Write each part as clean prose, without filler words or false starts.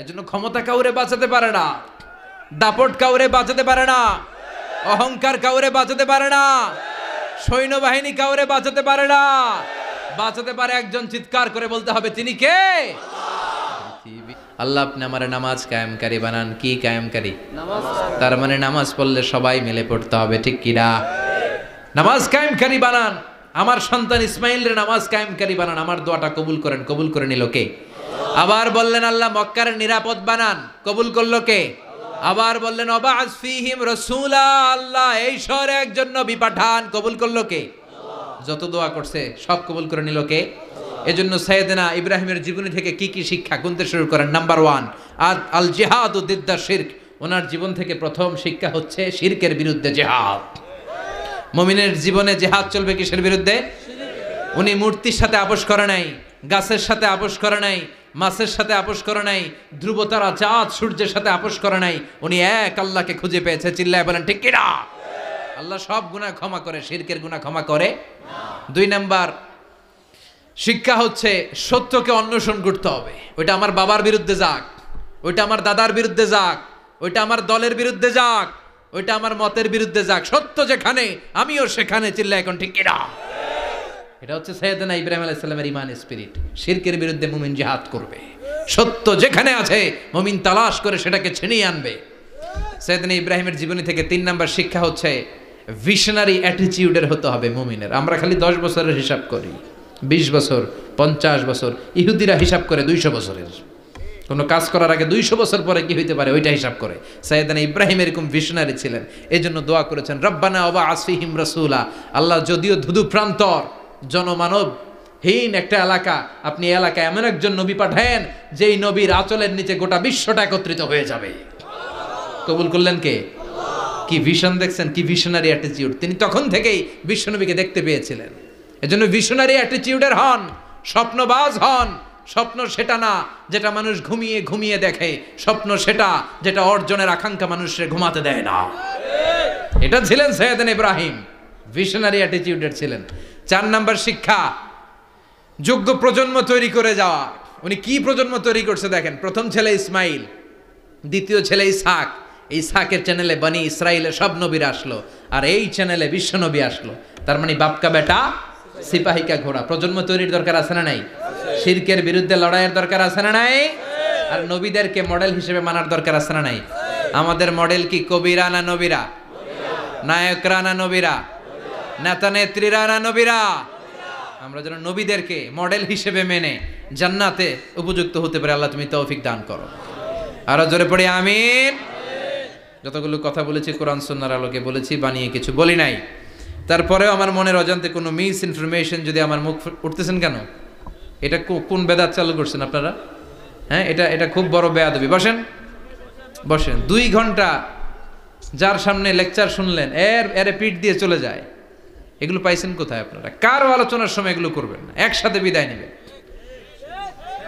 এজন্য ক্ষমতা কাউরে বাঁচাতে পারে না, দাপট কাউরে বাঁচাতে পারে না, অহংকার কাউরে বাঁচাতে পারে না, সৈন্যবাহিনী কাউরে বাঁচাতে পারে না। বাঁচাতে পারে একজন, চিৎকার করে বলতে হবে তিনি কে? আল্লাহ আপনি আমার নামাজ কায়েমকারী বানান। কি কায়েমকারী? তার মানে নামাজ পড়লে সবাই মিলে পড়তে হবে, ঠিক কিনা? নামাজ কায়েমকারী বানান। আমার সন্তান ইসমাইলের নামাজ কায়েমকারী বানান। আমার দোয়াটা কবুল করেন। কবুল করে নিল কে? আবার বললেন আল্লাহ মক্কার নিরাপদ বানান। কবুল করলো কে? আবার বললেন ওয়াবা'আস ফীহিম রাসূলা, আল্লাহ এই শহরে একজন নবী পাঠান। কবুল করলো কে? যত দোয়া করছে সব কবুল করে নিল কে? এজন্য সাইয়েদনা ইব্রাহিমের জীবনী থেকে কি কি শিক্ষা গুনতে শুরু করেন। নাম্বার 1, আল জিহাদু দিদ্দা শিরক। ওনার জীবন থেকে প্রথম শিক্ষা হচ্ছে শিরকের বিরুদ্ধে জিহাদ। মুমিনের জীবনে জিহাদ চলবে কিসের বিরুদ্ধে? উনি মূর্তির সাথে আপোষ করে নাই, গাছের সাথে আপোষ করে নাই, মাছের সাথে আপোষ করে নাই, ধ্রুবতারা চাঁদ সূর্যের সাথে আপোষ করে নাই। উনি এক আল্লাহকে খুঁজে পেয়েছে। চিল্লায় বলেন ঠিক কিনা? আল্লাহ সব গুনাহ ক্ষমা করে, শিরকের গুনাহ ক্ষমা করে না। 2 নাম্বার শিক্ষা হচ্ছে সত্যকে অন্বেষণ করতে হবে। ওইটা আমার বাবার বিরুদ্ধে যাক, ওইটা আমার দাদার বিরুদ্ধে যাক, ওইটা আমার দলের বিরুদ্ধে যাক, ওইটা আমার মতের বিরুদ্ধে যাক, সত্য যেখানে আমিও সেখানে। চিল্লা এখন ঠিক কিনা? এটা হচ্ছে সাইয়েদনা ইব্রাহিম আলাইহিস সালামের ঈমান স্পিরিট। শিরকের বিরুদ্ধে মুমিন জিহাদ করবে। সত্য যেখানে আছে মুমিন তালাশ করে সেটাকে ছিনিয়ে আনবে। সাইয়েদনা ইব্রাহিমের জীবনী থেকে 3 নাম্বার শিক্ষা হচ্ছে ভিশনারি অ্যাটিটিউডের হতে হবে মুমিনের। আমরা খালি 10 বছরের হিসাব করি, 20 বছর, 50 বছর। ইহুদিরা হিসাব করে 200 বছরের। কোনো কাজ করার আগে 200 বছর পরে কি হইতে পারে ওইটা হিসাব করে। সাইয়েদনা ইব্রাহিম এরকম ভিশনারি ছিলেন। এজন্য দোয়া করেছেন রব্বানা ওয়াবা'আস ফীহিম রাসূলা। আল্লাহ যদিও ধুধু প্রান্তর জনমানব হীন একটা এলাকা, আপনি এলাকায় এমন একজন নবী পাঠায়েন যেই নবীর আঁচলের নিচে গোটা বিশ্বটা একত্রিত হয়ে যাবে। কবুল করলেন কে? কি ভিশন দেখছেন, কি ভিশনারি অ্যাটিটিউড। তিনি তখন থেকেই বিশ্বনবীকে দেখতে পেয়েছিলেন। এজন্য ভিশনারি অ্যাটিটিউডের হন, স্বপ্নবাজ হন। স্বপ্ন সেটা না যেটা মানুষ ঘুমিয়ে ঘুমিয়ে দেখে, স্বপ্ন সেটা যেটা অর্জনের আকাঙ্ক্ষা মানুষের ঘুমাতে দেয় না। এটা ছিলেন সাইয়েদনা ইব্রাহিম, ভিশনারি অ্যাটিটিউডের ছিলেন। 4 নাম্বার শিক্ষা যোগ্য প্রজন্ম তৈরি করে যাওয়া। উনি কি প্রজন্ম তৈরি করছে দেখেন। প্রথম ছেলে ইসমাইল, দ্বিতীয় ছেলে ইসহাক। ইসহাকের চ্যানেলে বনি ইসরাইলের সব নবীরা আসলো, আর এই চ্যানেলে বিশ্ব নবী আসলো। তার মানে বাপকা বেটা সিপাহিকা ঘোড়া। প্রজন্ম তৈরির দরকার আছে না নাই? শিরকের বিরুদ্ধে লড়াইয়ের দরকার আছে না নাই? আর নবীদেরকে মডেল হিসেবে মানার দরকার আছে না নাই? আমাদের মডেল কি কবিরা না নবীরা? নায়করা না নবীরা? নেতা নেত্রীরা না নবীরা? আমরা যেন নবীদেরকে মডেল হিসেবে মেনে জান্নাতে উপযুক্ত হতে পারে। আল্লাহ তুমি তৌফিক দান করো। আরো জোরে পড়ি আমিন। যতগুলো কথা বলেছি কোরআন সুন্নাহর আলোকে বলেছি, বানিয়ে কিছু বলি নাই। তারপরেও আমার মনের অজান্তে কোনো মিস ইনফরমেশন যদি আমার মুখ উঠতেছেন কেন? এটা কোন বেদাত চালু করছেন আপনারা? হ্যাঁ, এটা খুব বড় বেয়াদবি। বসেন বসেন। 2 ঘন্টা যার সামনে লেকচার শুনলেন, এর পিঠ দিয়ে চলে যায়। এগুলো পাইছেন কোথায় আপনারা? কারো আলোচনার সময় এগুলো করবেন না, একসাথে বিদায় নেবেন।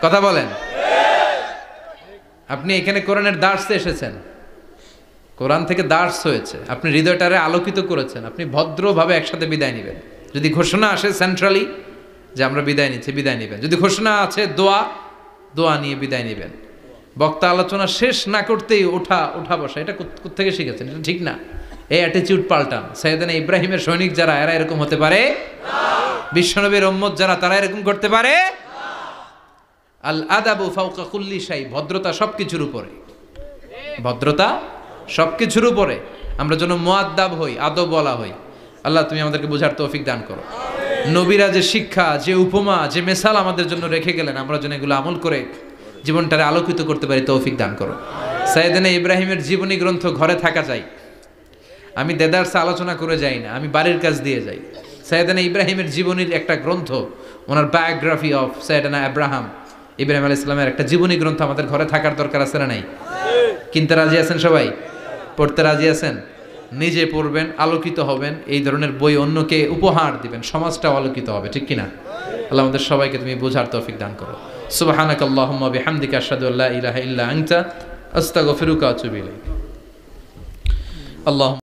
কথা বলেন। আপনি এখানে কোরআনের দার্সে এসেছেন, কোরআন থেকে দার্স হয়েছে, আপনি হৃদয়টারে আলোকিত করেছেন, আপনি ভদ্রভাবে একসাথে বিদায় নেবেন। যদি ঘোষণা আসে সেন্ট্রালি যে আমরা বিদায় নিচ্ছি, বিদায় নেবেন। যদি ঘোষণা আছে দোয়া নিয়ে বিদায় নেবেন। বক্তা আলোচনা শেষ না করতেই ওঠা বসা, এটা কোত্থেকে শিখেছেন? এটা ঠিক না। এই অ্যাটিটিউড পাল্টান। সাইয়েদনা ইব্রাহিমের সৈনিক যারা, এরা এরকম হতে পারে না। বিশ্বনবীর উম্মত যারা, তারা এরকম করতে পারে না। আল আদাবু ফাওকা কুল্লি শাই। ভদ্রতা সবকিছুর উপরে, ভদ্রতা সবকিছুর উপরে। আমরা যেন মুআদ্দাব হই, আদব বলা হই। আল্লাহ তুমি আমাদেরকে বোঝার তৌফিক দান করো। নবীরা যে শিক্ষা, যে উপমা, যে মেসাল আমাদের জন্য রেখে গেলেন, আমরা যেন এগুলো আমল করে জীবনটারে আলোকিত করতে পারি, তৌফিক দান করো। সাইয়েদনা ইব্রাহিমের জীবনী গ্রন্থ ঘরে থাকা চাই। আমি দেদারসে আলোচনা করে যাই না, আমি বাড়ির কাজ দিয়ে যাই। সাইয়েদনা ইব্রাহিমের জীবনীর একটা গ্রন্থ, ওনার বায়োগ্রাফি অফ সাইয়েদনা ইব্রাহিম আলাইহিস সালামের একটা জীবনী গ্রন্থ আমাদের ঘরে থাকার দরকার আছে না নাই? কিনতে রাজি আছেন সবাই? পড়তে রাজি আছেন? নিজে পড়বেন, আলোকিত হবেন, এই ধরনের বই অন্যকে উপহার দিবেন, সমাজটাও আলোকিত হবে, ঠিক কিনা? আল্লাহ আমাদের সবাইকে তুমি বোঝার তৌফিক দান করো। সুবহানাকাল্লাহুম্মা বিহামদিকা আশহাদু আল্লা ইলাহা ইল্লা আনতা আস্তাগফিরুকা ওয়া আতুবু ইলাইক। আল্লাহ